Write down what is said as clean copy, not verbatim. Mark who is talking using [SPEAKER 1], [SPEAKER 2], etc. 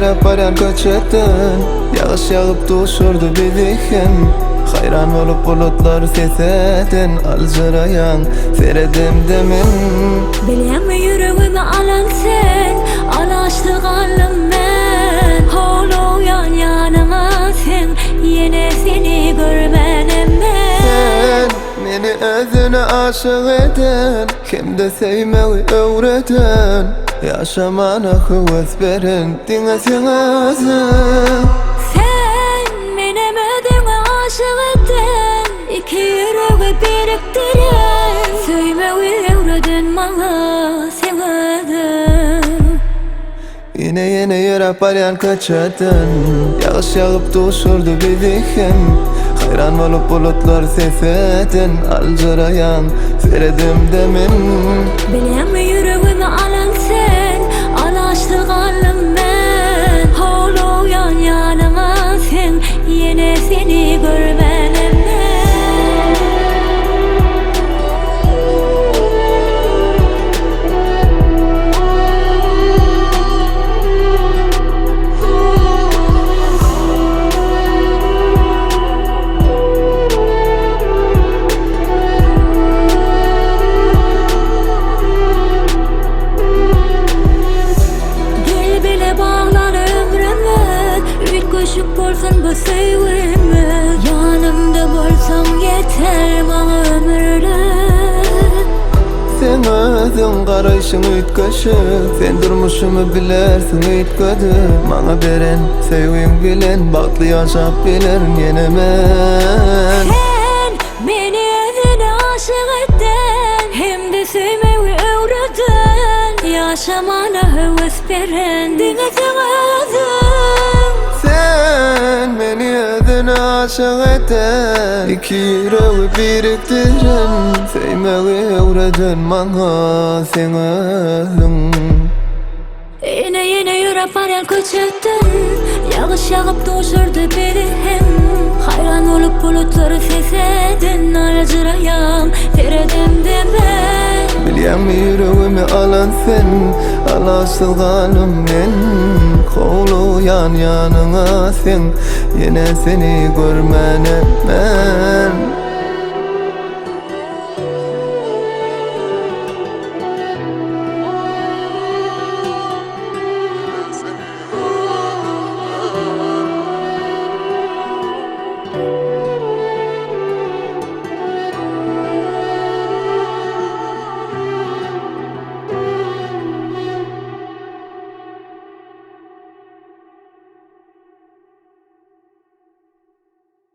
[SPEAKER 1] yaparan köçetten Yağış yağıp duşurdu bizi hem hayran olup bulutlar seseden Alcırayan seredim demin
[SPEAKER 2] Bilem yüreğimi alan sen Alaştık alım ben Holo yan yanıma sen Yine seni görmenem ben
[SPEAKER 1] Sen beni özüne aşık eden Hem de sevmeyi öğreten Yaşamana hıvız veren Dine sen özün
[SPEAKER 2] Sen benim ödüme aşık eden İki yüreği biriktiren Sevmeyi öğreten bana sen ödün
[SPEAKER 1] Yine yarapayan köçeden Yağış yağıp duşurdu bizi hem hayran olup bulutlar seseden Alcırayan seredim demin
[SPEAKER 2] Bilem yüreğimi alan sen Alaştık alım ben Holo yan yanıma sen Yine seni görmenem ben Küçük bolsun bu sevgimi Yanımda bolsan yeter bana ömürler
[SPEAKER 1] Sen özün karışın ütköşü Sen durmuşumu bilersin ütködü Bana beren sevgin bilen Baklı yaşap bilerin yenemen
[SPEAKER 2] Sen beni özüne aşık eden Hem de sevmeyi öğreten Yaşamana hıvız veren Dine sen özün
[SPEAKER 1] Sen beni özüne aşık eden İki yüreği biriktiren Sevmeyi öğreten bana sen özün
[SPEAKER 2] Yine yaraparan köçetten Yağış yağıp duşurdu beni hem hayran olup bulutları seseden Alcırayan seredim de ben
[SPEAKER 1] Bilem yüreğimi alan sen Alaştık alım ben Kolu yan yanına sen Yine seni görmenem ben